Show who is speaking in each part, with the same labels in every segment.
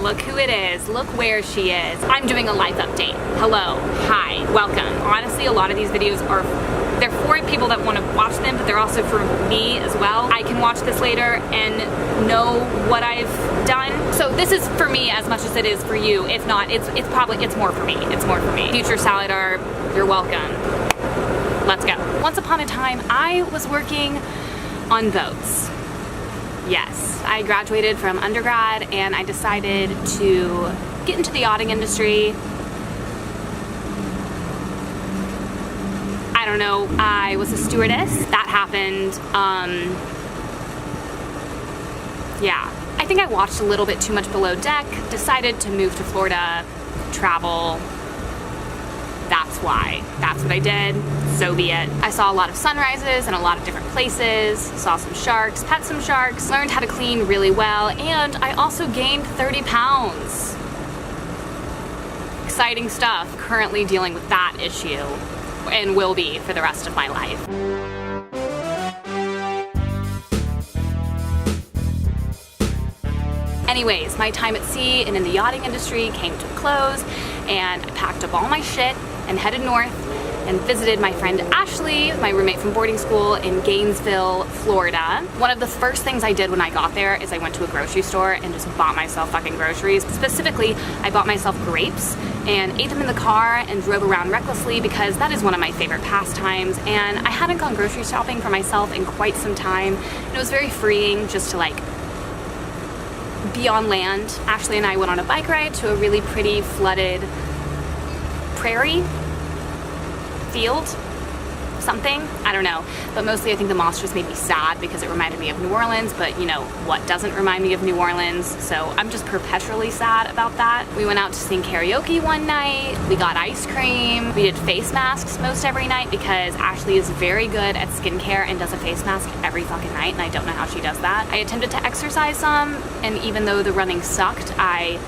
Speaker 1: Look who it is. Look where she is. I'm doing a life update. Hello. Hi. Welcome. Honestly, a lot of these videos are they're for people that want to watch them, but they're also for me as well. I can watch this later and know what I've done. So this is for me as much as it is for you. If not, it's more for me. It's more for me. Future salidar, you're welcome. Let's go. Once upon a time, I was working on boats. Yes, I graduated from undergrad and I decided to get into the yachting industry. I don't know, I was a stewardess. That happened, yeah. I think I watched a little bit too much Below Deck, decided to move to Florida, travel. That's why. That's what I did. So be it. I saw a lot of sunrises in a lot of different places, saw some sharks, pet some sharks, learned how to clean really well, and I also gained 30 pounds. Exciting stuff. Currently dealing with that issue and will be for the rest of my life. Anyways, my time at sea and in the yachting industry came to a close, and I packed up all my shit and headed north and visited my friend Ashley, my roommate from boarding school in Gainesville, Florida. One of the first things I did when I got there is I went to a grocery store and just bought myself fucking groceries. Specifically, I bought myself grapes and ate them in the car and drove around recklessly because that is one of my favorite pastimes, and I hadn't gone grocery shopping for myself in quite some time, and it was very freeing just to like be on land. Ashley and I went on a bike ride to a really pretty flooded prairie field, something, I don't know, but mostly I think the moss just made me sad because it reminded me of New Orleans, but you know what doesn't remind me of New Orleans, so I'm just perpetually sad about that. We went out to sing karaoke one night, we got ice cream, we did face masks most every night because Ashley is very good at skincare and does a face mask every fucking night, and I don't know how she does that. I attempted to exercise some, and even though the running sucked, I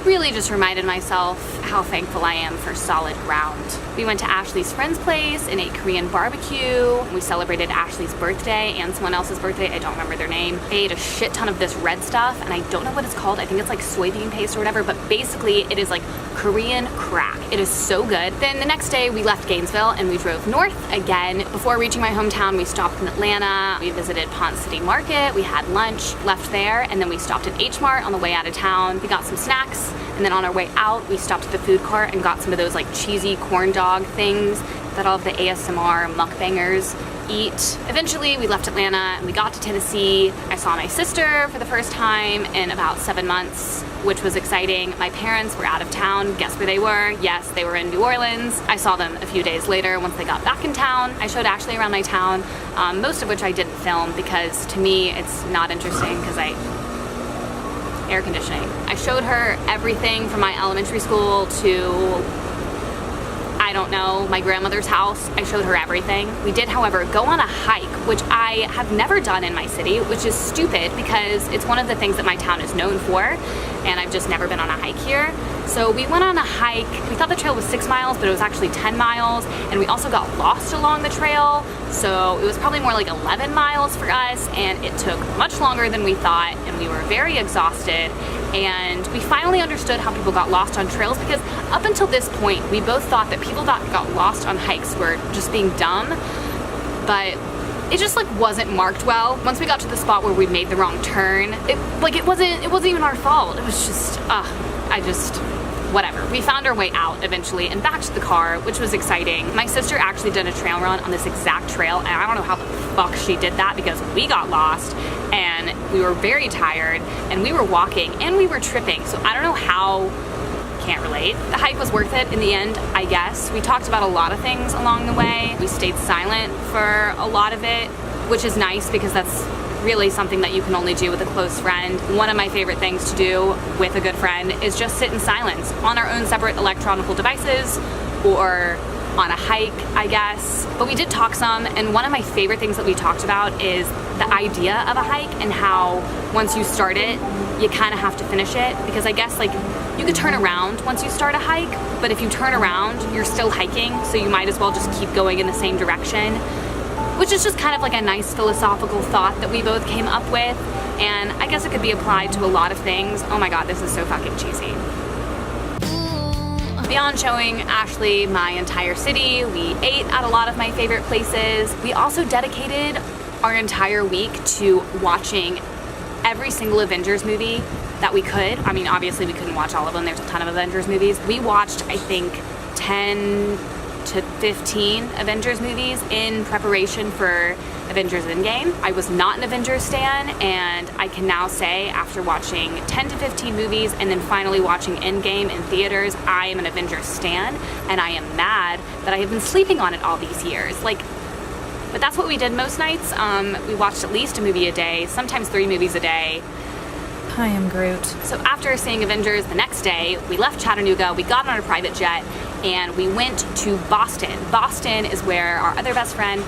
Speaker 1: really just reminded myself how thankful I am for solid ground. We went to Ashley's friend's place and ate Korean barbecue. We celebrated Ashley's birthday and someone else's birthday, I don't remember their name. I ate a shit ton of this red stuff, and I don't know what it's called. I think it's like soybean paste or whatever, but basically it is like Korean crack. It is so good. Then the next day we left Gainesville and we drove north again. Before reaching my hometown, we stopped in Atlanta. We visited Ponce City Market. We had lunch, left there, and then we stopped at H Mart on the way out of town. We got some snacks, and then on our way out, we stopped at the food cart and got some of those like cheesy corn dog things that all of the ASMR mukbangers eat. Eventually, we left Atlanta and we got to Tennessee. I saw my sister for the first time in about 7 months, which was exciting. My parents were out of town. Guess where they were? Yes, they were in New Orleans. I saw them a few days later once they got back in town. I showed Ashley around my town, most of which I didn't film because to me it's not interesting because air conditioning. I showed her everything from my elementary school to, I don't know, my grandmother's house. I showed her everything. We did, however, go on a hike, which I have never done in my city, which is stupid because it's one of the things that my town is known for, and I've just never been on a hike here. So we went on a hike. We thought the trail was 6 miles, but it was actually 10 miles, and we also got lost along the trail, so it was probably more like 11 miles for us, and it took much longer than we thought, and we were very exhausted. And we finally understood how people got lost on trails, because up until this point, we both thought that people that got lost on hikes were just being dumb, but it just like wasn't marked well. Once we got to the spot where we made the wrong turn, it wasn't even our fault. It was just, whatever. We found our way out eventually and back to the car, which was exciting. My sister actually did a trail run on this exact trail, and I don't know how the fuck she did that because we got lost and we were very tired and we were walking and we were tripping, so I don't know how. Can't relate. The hike was worth it in the end, I guess. We talked about a lot of things along the way. We stayed silent for a lot of it, which is nice because that's really something that you can only do with a close friend. One of my favorite things to do with a good friend is just sit in silence on our own separate electronic devices or on a hike, I guess. But we did talk some, and one of my favorite things that we talked about is the idea of a hike and how once you start it, you kind of have to finish it, because I guess like you could turn around once you start a hike, but if you turn around, you're still hiking, so you might as well just keep going in the same direction, which is just kind of like a nice philosophical thought that we both came up with. and I guess it could be applied to a lot of things. Oh my god, this is so fucking cheesy. Beyond showing Ashley my entire city, we ate at a lot of my favorite places. We also dedicated our entire week to watching every single Avengers movie that we could. I mean, obviously we couldn't watch all of them. There's a ton of Avengers movies. We watched, I think, 10 to 15 Avengers movies in preparation for Avengers Endgame. I was not an Avengers stan, and I can now say after watching 10 to 15 movies and then finally watching Endgame in theaters, I am an Avengers stan, and I am mad that I have been sleeping on it all these years. But that's what we did most nights. We watched at least a movie a day, sometimes 3 movies a day.
Speaker 2: I am Groot.
Speaker 1: So after seeing Avengers the next day, we left Chattanooga, we got on a private jet, and we went to Boston. Boston is where our other best friend,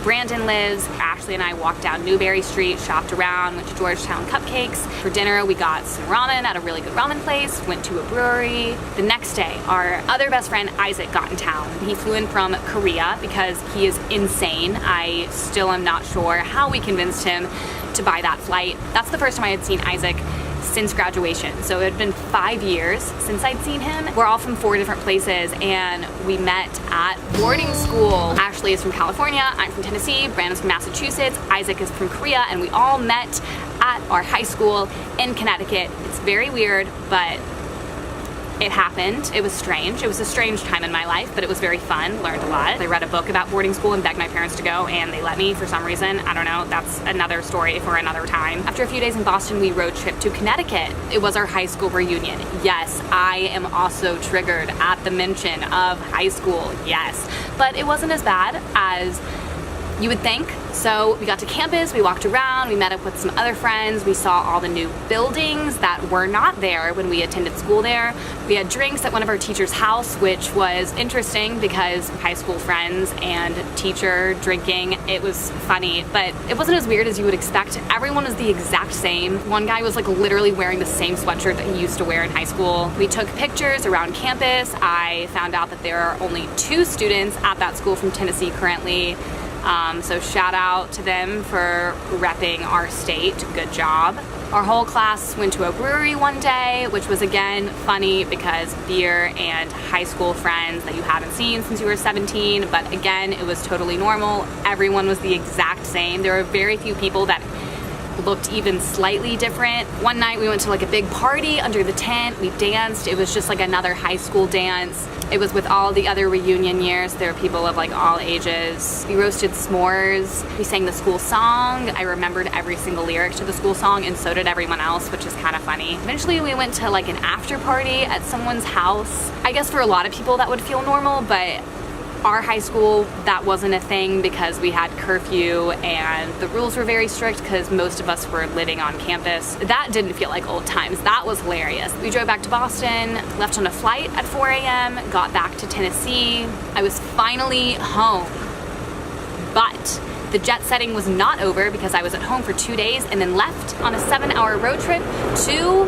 Speaker 1: Brandon, lives. Ashley and I walked down Newberry Street, shopped around, went to Georgetown Cupcakes. For dinner, we got some ramen at a really good ramen place, went to a brewery. The next day, our other best friend, Isaac, got in town. He flew in from Korea because he is insane. I still am not sure how we convinced him to buy that flight. That's the first time I had seen Isaac since graduation. So it had been 5 years since I'd seen him. We're all from 4 different places, and we met at boarding school. Ashley is from California, I'm from Tennessee, Brandon's from Massachusetts, Isaac is from Korea, and we all met at our high school in Connecticut. It's very weird, but it happened. It was strange. It was a strange time in my life, but it was very fun. Learned a lot. I read a book about boarding school and begged my parents to go, and they let me for some reason. I don't know. That's another story for another time. After a few days in Boston, we road tripped to Connecticut. It was our high school reunion. Yes, I am also triggered at the mention of high school. Yes, but it wasn't as bad as you would think. So we got to campus, we walked around, we met up with some other friends, we saw all the new buildings that were not there when we attended school there. We had drinks at one of our teacher's house, which was interesting because high school friends and teacher drinking, it was funny, but it wasn't as weird as you would expect. Everyone was the exact same. One guy was like literally wearing the same sweatshirt that he used to wear in high school. We took pictures around campus. I found out that there are only 2 students at that school from Tennessee currently. So shout out to them for repping our state. Good job. Our whole class went to a brewery one day, which was again funny because beer and high school friends that you haven't seen since you were 17, but again, it was totally normal. Everyone was the exact same. There were very few people that looked even slightly different. One night we went to like a big party under the tent. We danced. It was just like another high school dance. It was with all the other reunion years. There were people of like all ages. We roasted s'mores. We sang the school song. I remembered every single lyric to the school song, and so did everyone else, which is kind of funny. Eventually we went to like an after party at someone's house. I guess for a lot of people that would feel normal, but our high school, that wasn't a thing because we had curfew and the rules were very strict because most of us were living on campus. That didn't feel like old times. That was hilarious. We drove back to Boston, left on a flight at 4 a.m., got back to Tennessee. I was finally home, but the jet setting was not over because I was at home for 2 days and then left on a 7-hour road trip to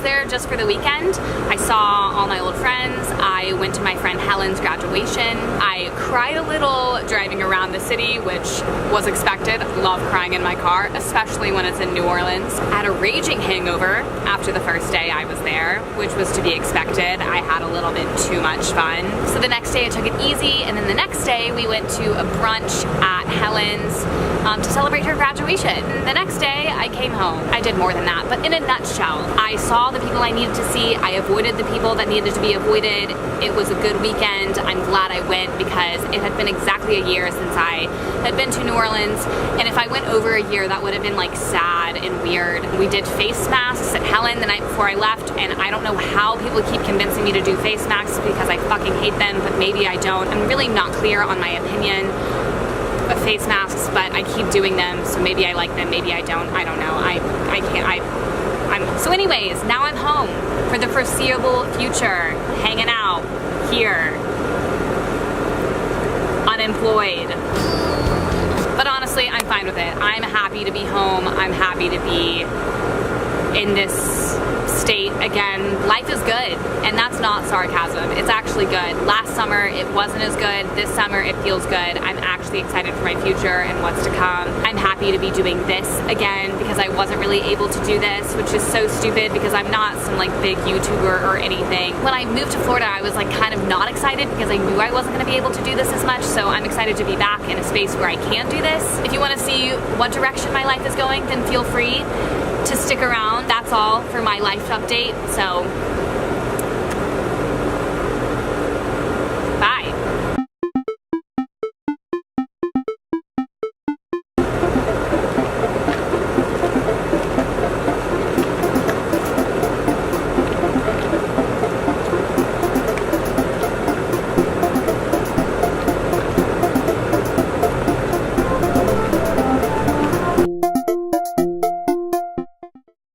Speaker 1: there just for the weekend. I saw all my old friends. I went to my friend Helen's graduation. I cried a little driving around the city, which was expected. I love crying in my car, especially when it's in New Orleans. I had a raging hangover after the first day I was there, which was to be expected. I had a little bit too much fun. So the next day I took it easy, and then the next day we went to a brunch at Helen's to celebrate her graduation. The next day I came home. I did more than that, but in a nutshell, I saw the people I needed to see. I avoided the people that needed to be avoided. It was a good weekend. I'm glad I went because it had been exactly a year since I had been to New Orleans, and if I went over a year, that would have been like sad and weird. We did face masks at Helen the night before I left, and I don't know how people keep convincing me to do face masks because I fucking hate them, but maybe I don't. I'm really not clear on my opinion of face masks, but I keep doing them, so maybe I like them, maybe I don't. I don't know. I can't. So anyways, now I'm home for the foreseeable future, hanging out here, unemployed. But honestly, I'm fine with it. I'm happy to be home. I'm happy to be in this state again, life is good, and that's not sarcasm. It's actually good. Last summer it wasn't as good. This summer it feels good. I'm actually excited for my future and what's to come. I'm happy to be doing this again because I wasn't really able to do this, which is so stupid because I'm not some like big YouTuber or anything. When I moved to Florida, I was like kind of not excited because I knew I wasn't going to be able to do this as much, so I'm excited to be back in a space where I can do this. If you want to see what direction my life is going, then feel free to stick around. That's all for my life update. So